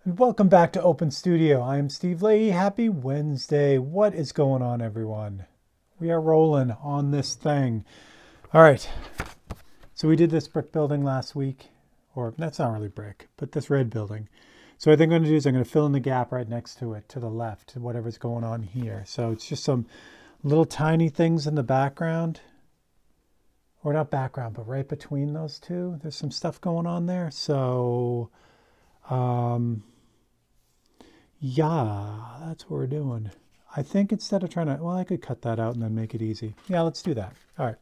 And welcome back to Open Studio. I am Steve Leahy. Happy Wednesday. What is going on, everyone? We are rolling on this thing. All right. So we did this brick building last week, or that's not really brick, but this red building. So what I think I'm going to do is I'm going to fill in the gap right next to it, to the left, whatever's going on here. So it's just some little tiny things in the background, or not background, but right between those two. There's some stuff going on there. So, yeah, that's what we're doing. I think instead of trying to, well, I could cut that out and then make it easy. Yeah, let's do that. All right.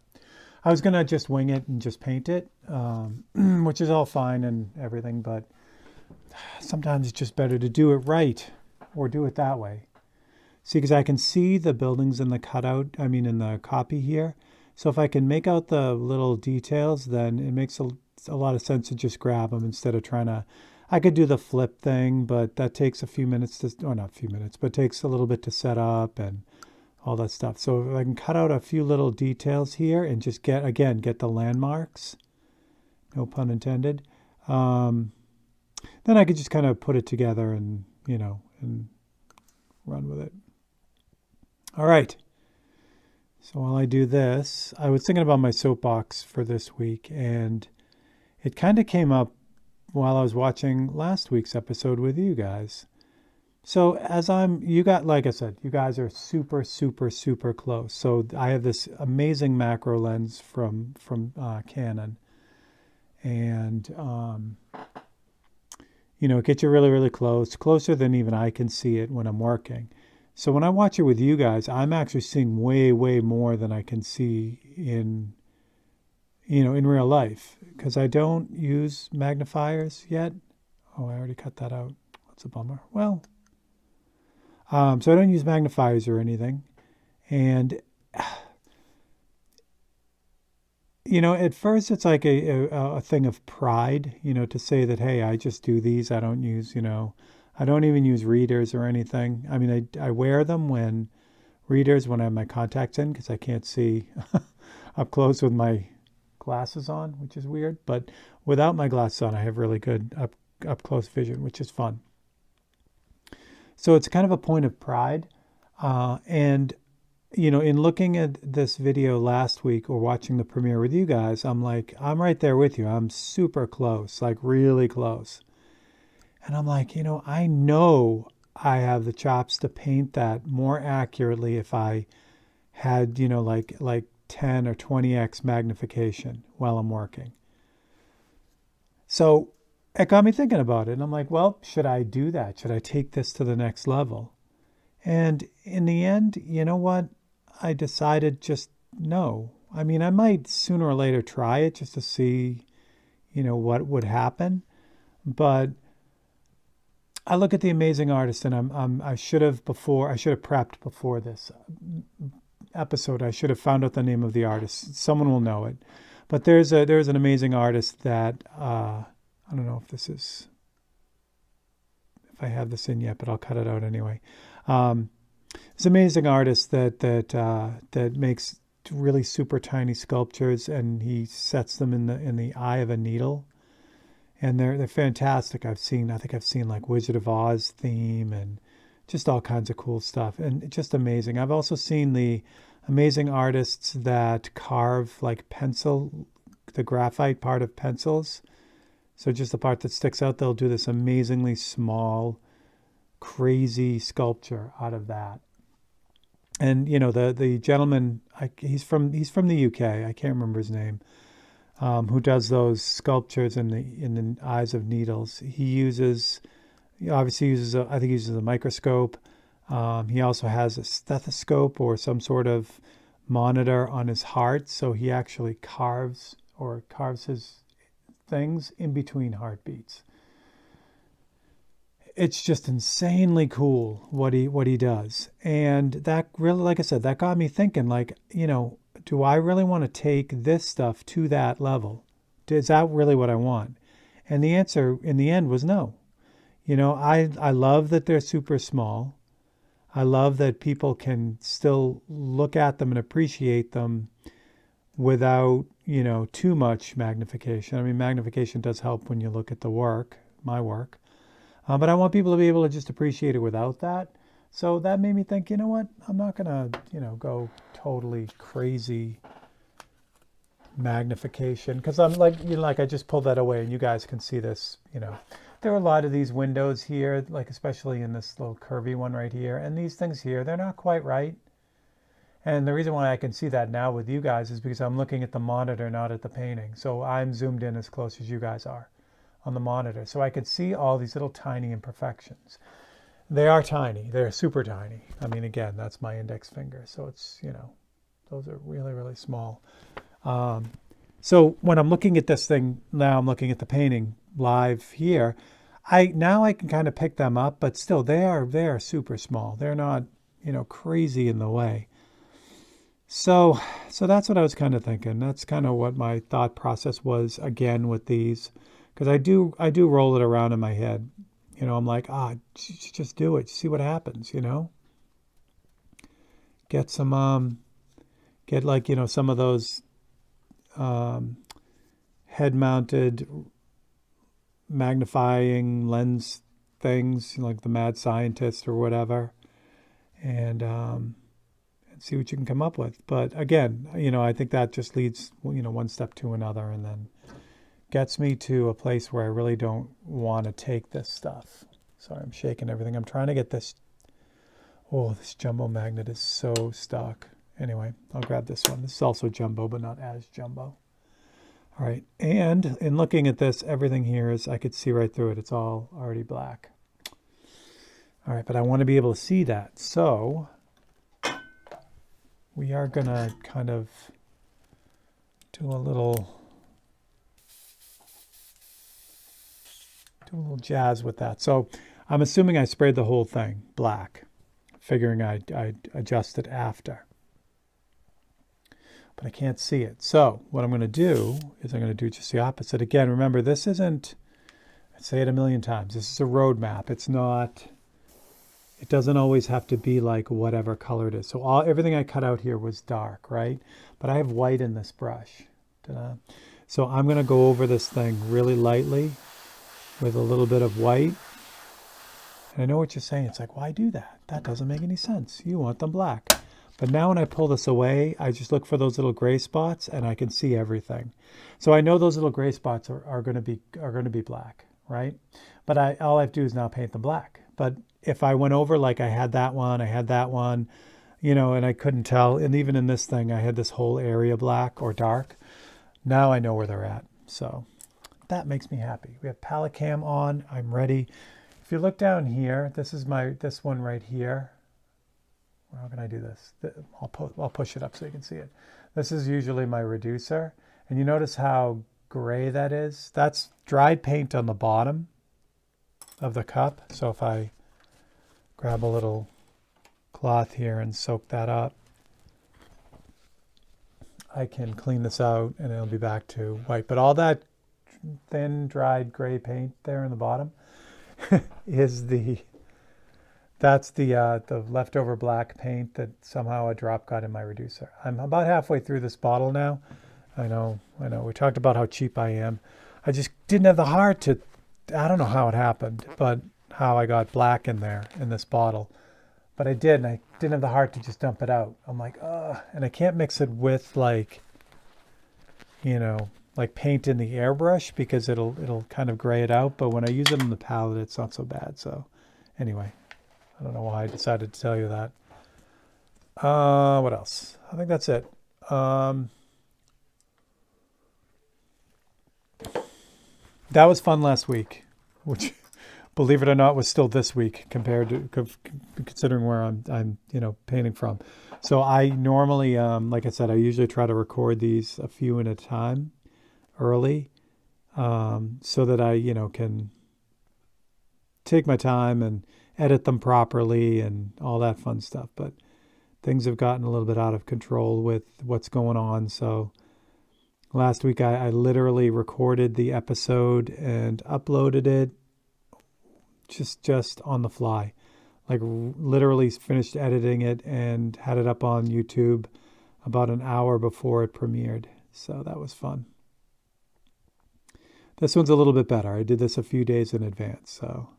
I was going to just wing it and just paint it, which is all fine and everything, but sometimes it's just better to do it right or do it that way. See, because I can see the buildings in the cutout, in the copy here. So if I can make out the little details, then it makes a lot of sense to just grab them instead of trying to. I could do the flip thing, but that takes a few minutes or not a few minutes, but takes a little bit to set up and all that stuff. So if I can cut out a few little details here and just get the landmarks, no pun intended, then I could just kind of put it together and run with it. All right. So while I do this, I was thinking about my soapbox for this week, and it kind of came up while I was watching last week's episode with you guys. So like I said, you guys are super, super, super close. So I have this amazing macro lens from Canon, and it gets you really, really close, closer than even I can see it when I'm working. So when I watch it with you guys, I'm actually seeing way, way more than I can see in real life, because I don't use magnifiers yet. Oh, I already cut that out. That's a bummer. Well, so I don't use magnifiers or anything. And, at first it's like a thing of pride, to say that, hey, I just do these. I don't use, I don't even use readers or anything. I wear them when I have my contacts in, because I can't see up close with my glasses on, which is weird. But without my glasses on, I have really good up close vision, which is fun. So it's kind of a point of pride. And in looking at this video last week or watching the premiere with you guys, I'm like, I'm right there with you. I'm super close, like really close. And I'm like, I know I have the chops to paint that more accurately if I had, like 10 or 20x magnification while I'm working. So it got me thinking about it. And I'm like, well, should I do that? Should I take this to the next level? And in the end, you know what? I decided just no. I might sooner or later try it just to see, what would happen. But I look at the amazing artist, and I should have prepped before this episode. I should have found out the name of the artist. Someone will know it. But there's an amazing artist that I don't know if I have this in yet, but I'll cut it out anyway. It's an amazing artist that makes really super tiny sculptures, and he sets them in the eye of a needle. And they're fantastic. I think I've seen like Wizard of Oz theme and just all kinds of cool stuff, and just amazing. I've also seen the amazing artists that carve like the graphite part of pencils. So just the part that sticks out, they'll do this amazingly small, crazy sculpture out of that. And the gentleman, he's from the UK. I can't remember his name. Who does those sculptures in the eyes of needles? He obviously uses a microscope. He also has a stethoscope or some sort of monitor on his heart, so he actually carves his things in between heartbeats. It's just insanely cool what he does, and that really, like I said, that got me thinking. Like, do I really want to take this stuff to that level? Is that really what I want? And the answer in the end was no. I love that they're super small. I love that people can still look at them and appreciate them without, too much magnification. Magnification does help when you look at the work, my work. But I want people to be able to just appreciate it without that. So that made me think, you know what? I'm not going to, go totally crazy magnification, because I'm like, like I just pulled that away and you guys can see this, There are a lot of these windows here, like especially in this little curvy one right here. And these things here, they're not quite right. And the reason why I can see that now with you guys is because I'm looking at the monitor, not at the painting. So I'm zoomed in as close as you guys are on the monitor. So I could see all these little tiny imperfections. They are tiny. They're super tiny. I mean, again, that's my index finger. So it's, those are really, really small. So when I'm looking at this thing, now I'm looking at the painting live here, I can kind of pick them up, but still they are super small. They're not, crazy in the way. So that's what I was kind of thinking. That's kind of what my thought process was again with these, because I do roll it around in my head. I'm like, just do it. See what happens, Get some, get like, some of those head-mounted magnifying lens things, like the Mad Scientist or whatever, and see what you can come up with. But again, I think that just leads, one step to another, and then gets me to a place where I really don't want to take this stuff. Sorry, I'm shaking everything. I'm trying to get this. Oh, this jumbo magnet is so stuck. Anyway, I'll grab this one. This is also jumbo, but not as jumbo. All right, and in looking at this, everything here is, I could see right through it. It's all already black. All right, but I want to be able to see that. So we are going to kind of do a little jazz with that. So I'm assuming I sprayed the whole thing black, figuring I'd adjust it after. But I can't see it. So what I'm going to do is I'm going to do just the opposite. Again, remember, this isn't, I say it a million times, this is a roadmap. It doesn't always have to be like whatever color it is. So everything I cut out here was dark, right? But I have white in this brush. Ta-da. So I'm going to go over this thing really lightly with a little bit of white. And I know what you're saying. It's like, why do that? That doesn't make any sense. You want them black. But now when I pull this away, I just look for those little gray spots and I can see everything. So I know those little gray spots are going to be black, right? But all I have to do is now paint them black. But if I went over, like I had that one, and I couldn't tell, and even in this thing, I had this whole area black or dark. Now I know where they're at. So that makes me happy. We have palette cam on. I'm ready. If you look down here, this is this one right here. How can I do this? I'll push it up so you can see it. This is usually my reducer. And you notice how gray that is? That's dried paint on the bottom of the cup. So if I grab a little cloth here and soak that up, I can clean this out and it'll be back to white. But all that thin dried gray paint there in the bottom is that's the leftover black paint that somehow a drop got in my reducer. I'm about halfway through this bottle now. I know. We talked about how cheap I am. I just didn't have the heart to, I don't know how it happened, but how I got black in there in this bottle. But I did, and I didn't have the heart to just dump it out. I'm like, ugh. And I can't mix it with like paint in the airbrush because it'll kind of gray it out. But when I use it on the palette, it's not so bad. So anyway, I don't know why I decided to tell you that. What else? I think that's it. That was fun last week, which, believe it or not, was still this week compared to considering where I'm painting from. So I normally, like I said, I usually try to record these a few at a time early, so that I can take my time and edit them properly and all that fun stuff. But things have gotten a little bit out of control with what's going on. So last week I literally recorded the episode and uploaded it just on the fly. Like literally finished editing it and had it up on YouTube about an hour before it premiered. So that was fun. This one's a little bit better. I did this a few days in advance, so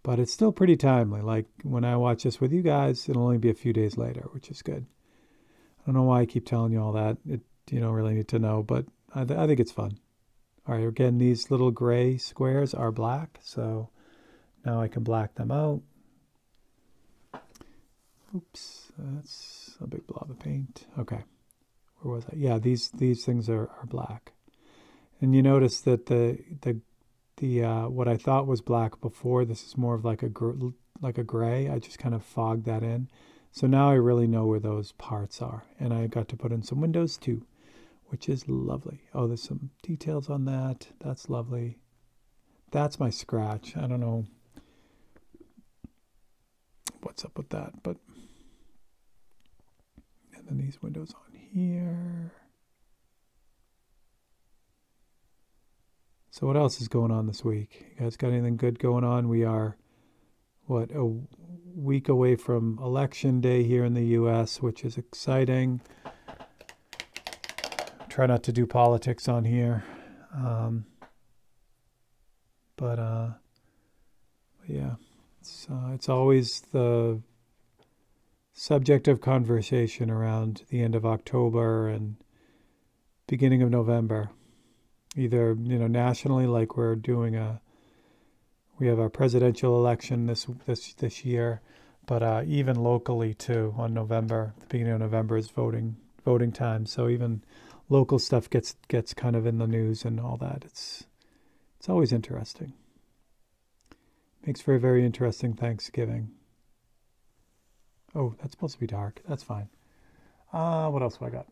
But it's still pretty timely. Like when I watch this with you guys, it'll only be a few days later, which is good. I don't know why I keep telling you all that. You don't really need to know, but I think it's fun. All right, again, these little gray squares are black, so now I can black them out. Oops, that's a big blob of paint. Okay, where was I? Yeah, these things are black. And you notice that the what I thought was black before, this is more of like a gray. I just kind of fogged that in. So now I really know where those parts are. And I got to put in some windows too, which is lovely. Oh, there's some details on that. That's lovely. That's my scratch. I don't know what's up with that, but and then these windows on here. So what else is going on this week? You guys got anything good going on? We are, what, a week away from Election Day here in the U.S., which is exciting. Try not to do politics on here. But yeah, it's always the subject of conversation around the end of October and beginning of November. Either, nationally, like we have our presidential election this year, but even locally too, on November, the beginning of November is voting time. So even local stuff gets kind of in the news and all that. It's always interesting. Makes for a very interesting Thanksgiving. Oh, that's supposed to be dark. That's fine. What else have I got?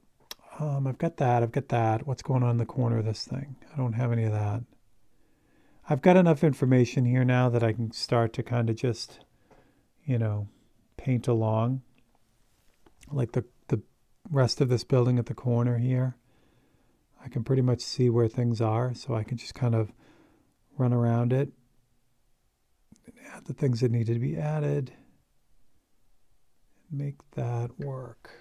I've got that. What's going on in the corner of this thing? I don't have any of that. I've got enough information here now that I can start to kind of just, paint along. Like the rest of this building at the corner here. I can pretty much see where things are, so I can just kind of run around it and add the things that needed to be added. Make that work.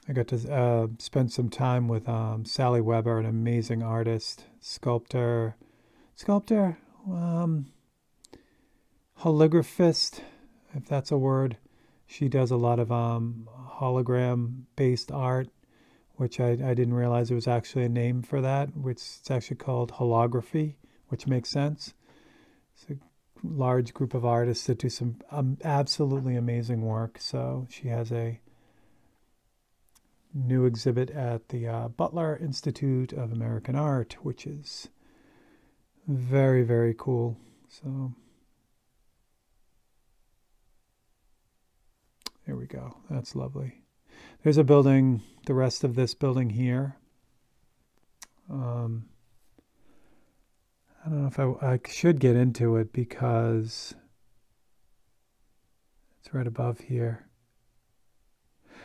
I got to spend some time with Sally Weber, an amazing artist, sculptor, holographist, if that's a word. She does a lot of hologram-based art, which I didn't realize there was actually a name for that, which it's actually called holography, which makes sense. It's a large group of artists that do some absolutely amazing work. So she has a new exhibit at the Butler Institute of American Art, which is very, very cool. So there we go. That's lovely. There's a building, the rest of this building here. I don't know if I should get into it because it's right above here.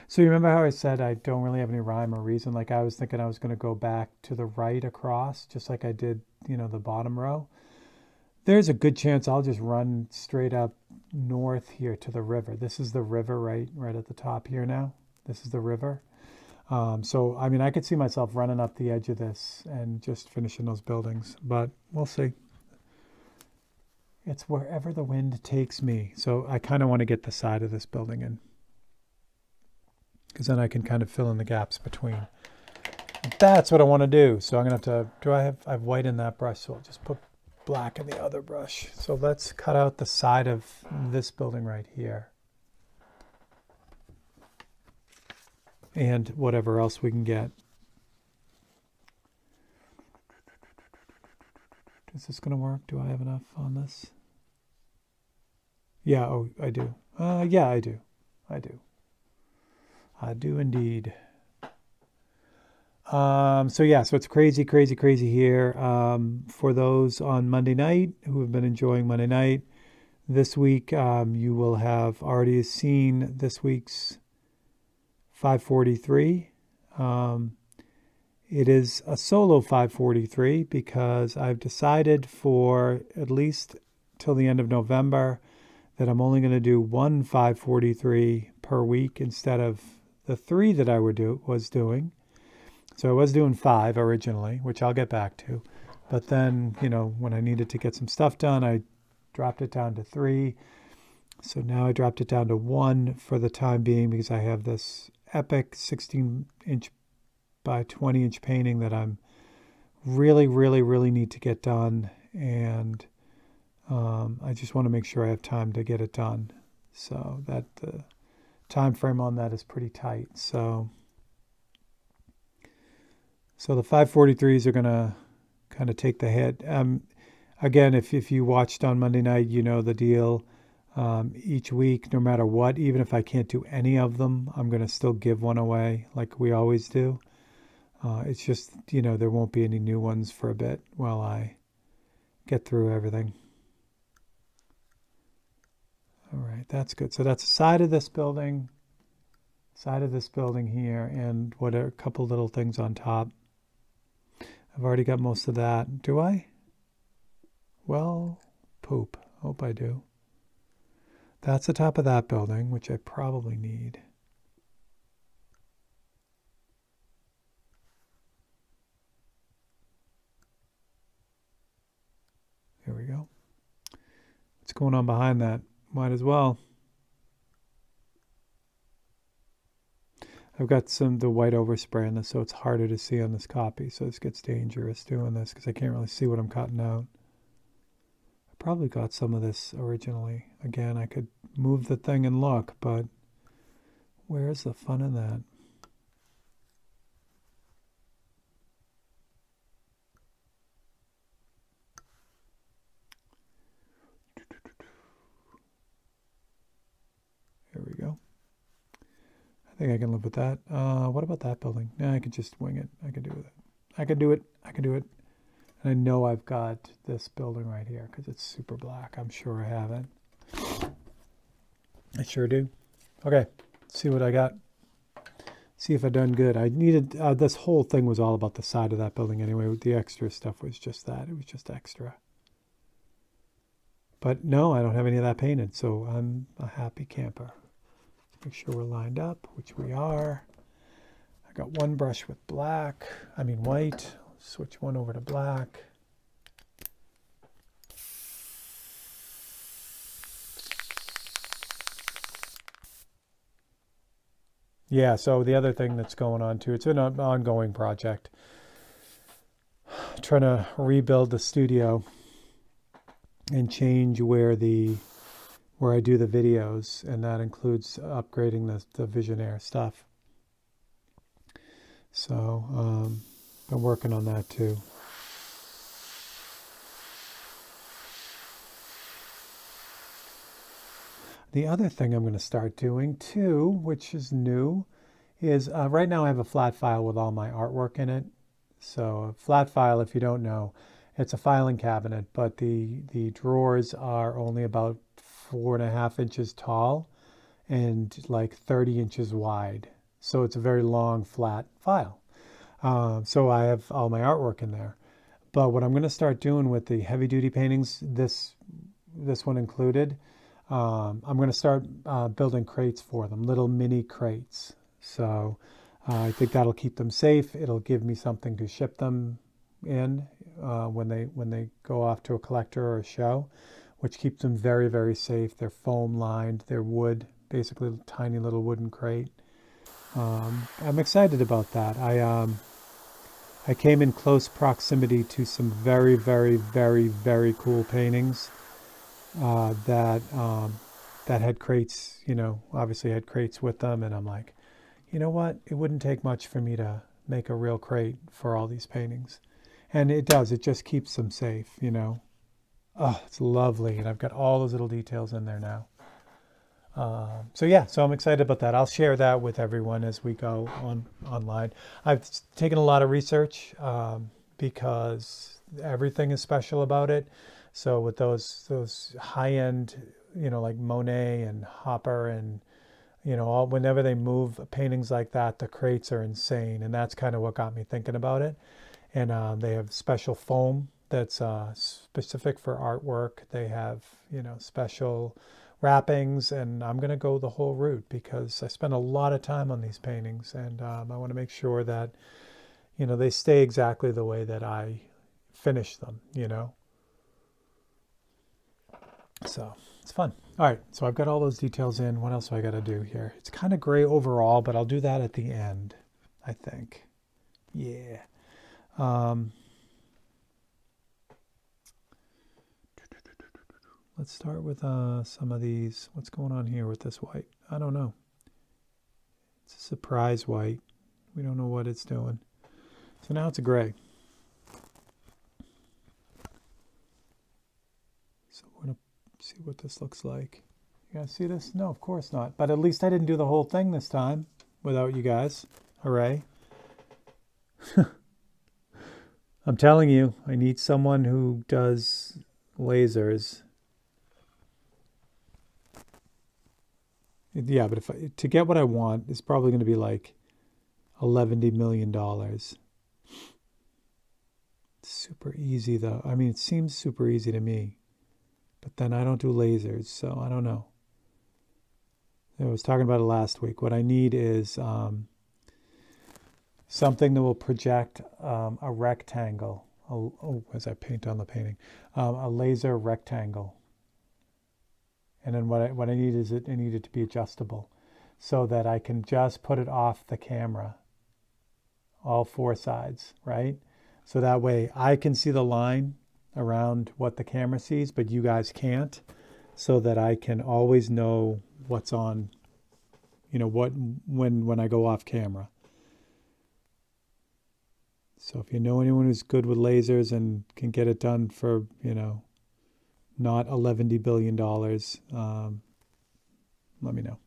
So you remember how I said I don't really have any rhyme or reason? Like I was thinking I was going to go back to the right across, just like I did, the bottom row. There's a good chance I'll just run straight up north here to the river. This is the river right at the top here now. This is the river. So, I mean, I could see myself running up the edge of this and just finishing those buildings, but we'll see. It's wherever the wind takes me. So I kind of want to get the side of this building in, because then I can kind of fill in the gaps between. That's what I want to do. So I'm going to have to, I have white in that brush, so I'll just put black in the other brush. So let's cut out the side of this building right here. And whatever else we can get. Is this going to work? Do I have enough on this? Yeah, oh, I do. Yeah, I do. I do indeed. So it's crazy, crazy, crazy here. For those on Monday night who have been enjoying Monday night, this week you will have already seen this week's 543. It is a solo 543 because I've decided for at least till the end of November that I'm only going to do one 543 per week instead of the 3 that I was doing. So I was doing 5 originally, which I'll get back to. But then, when I needed to get some stuff done, I dropped it down to 3. So now I dropped it down to 1 for the time being because I have this epic 16-inch by 20-inch painting that I'm really, really, really need to get done. And I just want to make sure I have time to get it done. So that the time frame on that is pretty tight. So the 543s are going to kind of take the hit. Again, if you watched on Monday night, you know the deal. Each week, no matter what, even if I can't do any of them, I'm going to still give one away like we always do. It's just, there won't be any new ones for a bit while I get through everything. All right, that's good. So that's the side of this building here, and what are a couple little things on top. I've already got most of that. Do I? Well, poop. Hope I do. That's the top of that building, which I probably need. There we go. What's going on behind that? Might as well. I've got the white overspray in this, so it's harder to see on this copy. So this gets dangerous doing this because I can't really see what I'm cutting out. I probably got some of this originally. Again, I could move the thing and look, but where's the fun in that? There we go. I think I can live with that. What about that building? Yeah, I can just wing it. I can do it. I can do it. And I know I've got this building right here because it's super black. I'm sure I have it. I sure do. Okay, let's see what I got. See if I've done good. I needed, this whole thing was all about the side of that building anyway. The extra stuff was just that. It was just extra. But no, I don't have any of that painted, so I'm a happy camper. Make sure we're lined up, which we are. I got one brush with white. Switch one over to black. Yeah, so the other thing that's going on too, it's an ongoing project. Trying to rebuild the studio and change where I do the videos, and that includes upgrading the Visionaire stuff. So been working on that too. The other thing I'm going to start doing too, which is new, is right now I have a flat file with all my artwork in it. So a flat file, if you don't know, it's a filing cabinet, but the drawers are only about 4.5 inches tall and like 30 inches wide. So it's a very long, flat file. So I have all my artwork in there. But what I'm going to start doing with the heavy duty paintings, this one included, I'm going to start building crates for them, little mini crates. So I think that'll keep them safe. It'll give me something to ship them in when they go off to a collector or a show, which keeps them very, very safe. They're foam lined. They're wood, basically a tiny little wooden crate. I'm excited about that. I came in close proximity to some very, very, very, very cool paintings that had crates, obviously had crates with them. And I'm like, you know what? It wouldn't take much for me to make a real crate for all these paintings. And it does. It just keeps them safe, Oh, it's lovely. And I've got all those little details in there now. So I'm excited about that. I'll share that with everyone as we go online. I've taken a lot of research because everything is special about it. So with those high-end, like Monet and Hopper and, whenever they move paintings like that, the crates are insane. And that's kind of what got me thinking about it. And they have special foam that's specific for artwork. They have, special wrappings, and I'm going to go the whole route because I spend a lot of time on these paintings, and I want to make sure that you know, they stay exactly the way that I finish them, you know. So it's fun. All right, so I've got all those details in. What else do I got to do here? It's kind of gray overall, but I'll do that at the end, I think. Yeah. Let's start with some of these. What's going on here with this white? I don't know. It's a surprise white. We don't know what it's doing. So now it's a gray. So we're going to see what this looks like. You guys see this? No, of course not. But at least I didn't do the whole thing this time without you guys. Hooray. I'm telling you, I need someone who does lasers. Yeah, but to get what I want, it's probably going to be like $11 million. It's super easy though. I mean, it seems super easy to me, but then I don't do lasers, so I don't know. I was talking about it last week. What I need is something that will project a rectangle. As I paint on the painting, a laser rectangle. And then what I need is I need it to be adjustable so that I can just put it off the camera, all four sides, right? So that way I can see the line around what the camera sees, but you guys can't, so that I can always know what's on, you know, when I go off camera. So if you know anyone who's good with lasers and can get it done for, you know, not $11 billion, let me know.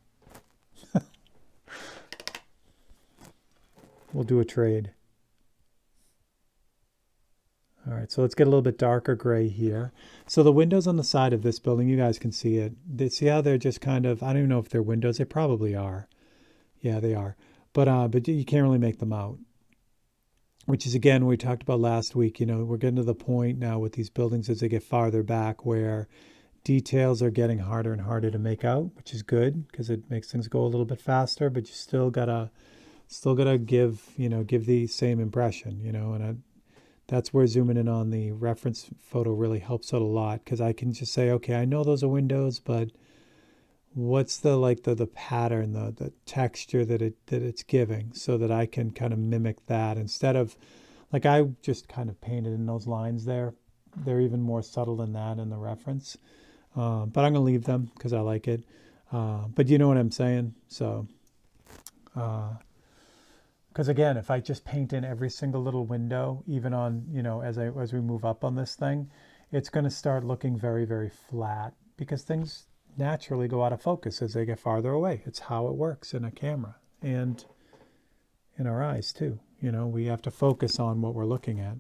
We'll do a trade. All right, so let's get a little bit darker gray here. So the windows on the side of this building, you guys can see it. See how they're just kind of, I don't even know if they're windows. They probably are. Yeah, they are. But you can't really make them out. Which is, again, we talked about last week, you know, we're getting to the point now with these buildings as they get farther back where details are getting harder and harder to make out, which is good because it makes things go a little bit faster, but you still gotta give the same impression, you know, and that's where zooming in on the reference photo really helps out a lot, because I can just say, okay, I know those are windows, but what's the pattern, the texture that it's giving, so that I can kind of mimic that instead of, like, I just kind of painted in those lines there. They're even more subtle than that in the reference. But I'm going to leave them because I like it. But you know what I'm saying? So, because again, if I just paint in every single little window, even on, you know, as we move up on this thing, it's going to start looking very, very flat, because things naturally go out of focus as they get farther away. It's how it works in a camera and in our eyes too. You know, we have to focus on what we're looking at.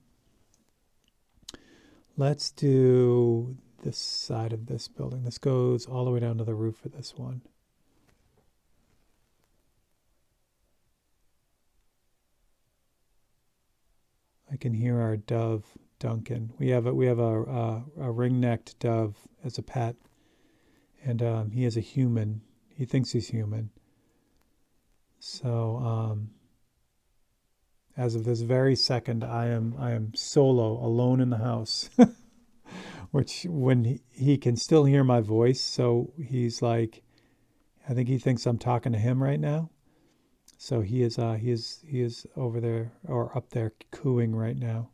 Let's do this side of this building. This goes all the way down to the roof of this one. I can hear our dove, Duncan. We have a ring-necked dove as a pet. And he is a human. He thinks he's human. So as of this very second, I am solo, alone in the house. Which, when he can still hear my voice, so he's like, I think he thinks I'm talking to him right now. So he is over there, or up there, cooing right now.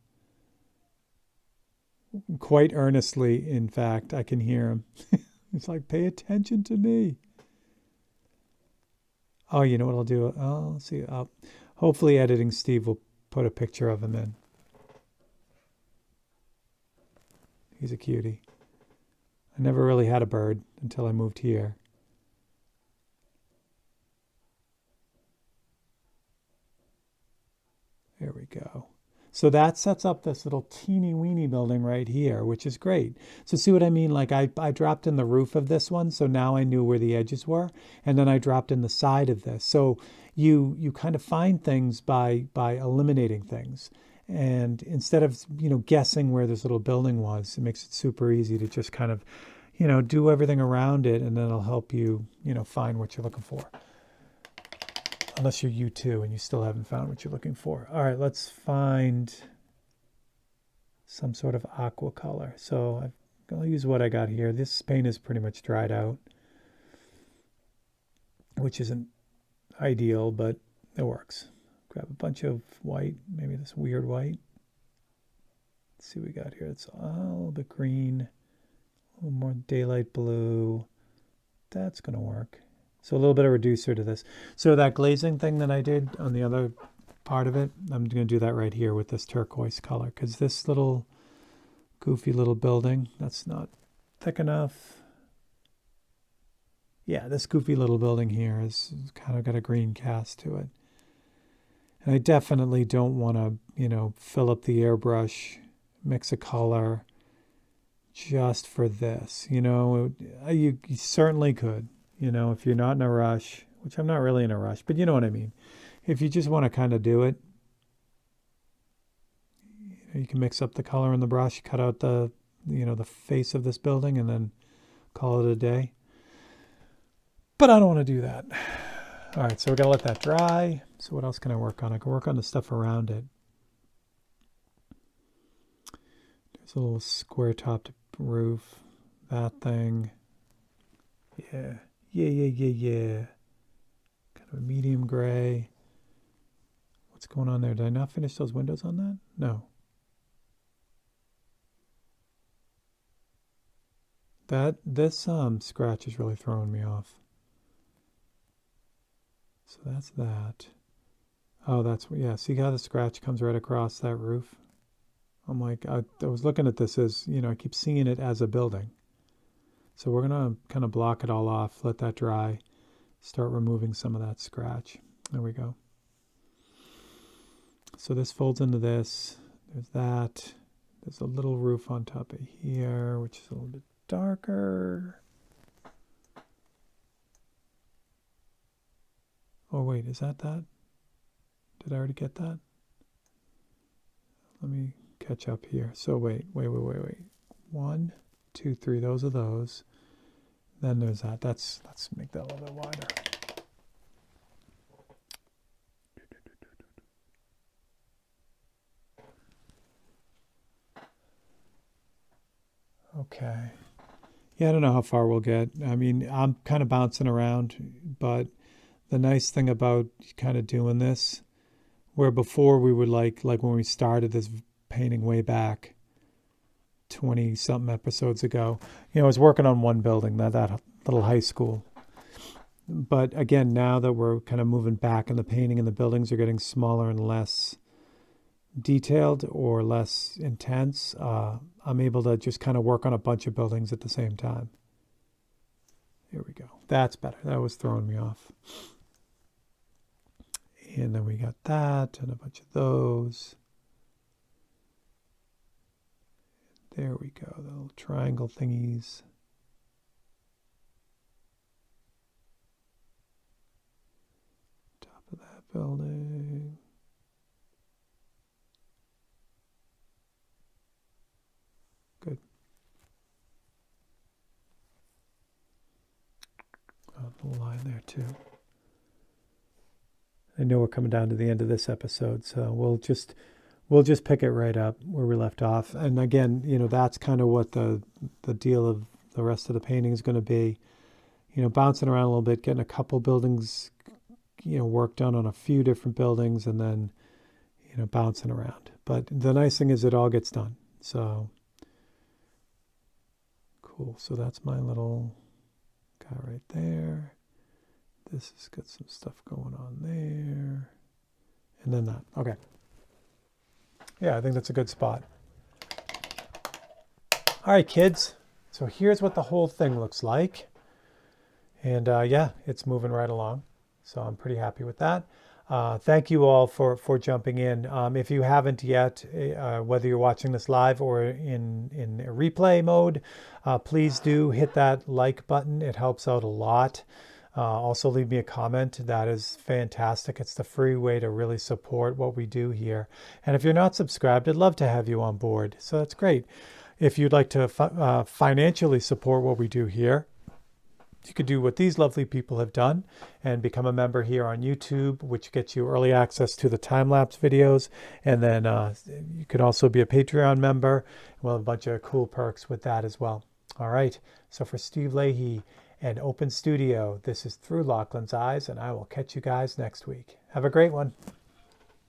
Quite earnestly, in fact, I can hear him. It's like, pay attention to me. Oh, you know what I'll do? Oh, let's see. Hopefully Editing Steve will put a picture of him in. He's a cutie. I never really had a bird until I moved here. There we go. So that sets up this little teeny weeny building right here, which is great. So see what I mean? Like I dropped in the roof of this one, so now I knew where the edges were, and then I dropped in the side of this. So you kind of find things by eliminating things. And instead of, you know, guessing where this little building was, it makes it super easy to just kind of, you know, do everything around it, and then it'll help you, you know, find what you're looking for. unless you're U2 and you still haven't found what you're looking for. All right, let's find some sort of aqua color. So I'll use what I got here. This paint is pretty much dried out, which isn't ideal, but it works. Grab a bunch of white, maybe this weird white. Let's see what we got here. It's a little bit green, a little more daylight blue. That's going to work. So a little bit of reducer to this. So that glazing thing that I did on the other part of it, I'm going to do that right here with this turquoise color, because this little goofy little building, that's not thick enough. Yeah, this goofy little building here has kind of got a green cast to it. And I definitely don't want to, fill up the airbrush, mix a color just for this. You certainly could, if you're not in a rush, which I'm not really in a rush, but you know what I mean. If you just want to kind of do it, you can mix up the color in the brush, cut out the face of this building, and then call it a day. But I don't want to do that. All right, so we're going to let that dry. So what else can I work on? I can work on the stuff around it. There's a little square-topped roof. That thing. Yeah. Kind of a medium gray. What's going on there? Did I not finish those windows on that? No. This scratch is really throwing me off. So that's that. Oh, see how the scratch comes right across that roof? I'm like, I was looking at this as, I keep seeing it as a building. So we're going to kind of block it all off, let that dry, start removing some of that scratch. There we go. So this folds into this. There's that. There's a little roof on top of here, which is a little bit darker. Oh, wait, is that? Did I already get that? Let me catch up here. So wait. 1, 2, 3, those are those. Then there's that. Let's make that a little bit wider. Okay. Yeah, I don't know how far we'll get. I mean, I'm kind of bouncing around, but the nice thing about kind of doing this, where before we would like when we started this painting way back 20 something episodes ago, I was working on one building, that little high school. But again, now that we're kind of moving back in the painting and the buildings are getting smaller and less detailed or less intense, I'm able to just kind of work on a bunch of buildings at the same time. Here we go. That's better. That was throwing me off. And then we got that and a bunch of those. There we go, the little triangle thingies. Top of that building. Good. A little line there too. I know we're coming down to the end of this episode, so we'll just pick it right up where we left off. And again, that's kind of what the deal of the rest of the painting is going to be. Bouncing around a little bit, getting a couple buildings, work done on a few different buildings, and then, bouncing around. But the nice thing is it all gets done. So cool. So that's my little guy right there. This has got some stuff going on there. And then that. Okay. Yeah, I think that's a good spot. All right, kids. So here's what the whole thing looks like. And yeah, it's moving right along. So I'm pretty happy with that. Thank you all for jumping in. If you haven't yet, whether you're watching this live or in a replay mode, please do hit that like button. It helps out a lot. Also leave me a comment. That is fantastic. It's the free way to really support what we do here. And if you're not subscribed, I'd love to have you on board. So that's great. If you'd like to financially support what we do here, you could do what these lovely people have done and become a member here on YouTube, which gets you early access to the time-lapse videos. And then you can also be a Patreon member. We'll have a bunch of cool perks with that as well. All right. So for Steve Leahy and Open Studio, this is Through Lachlan's Eyes, and I will catch you guys next week. Have a great one.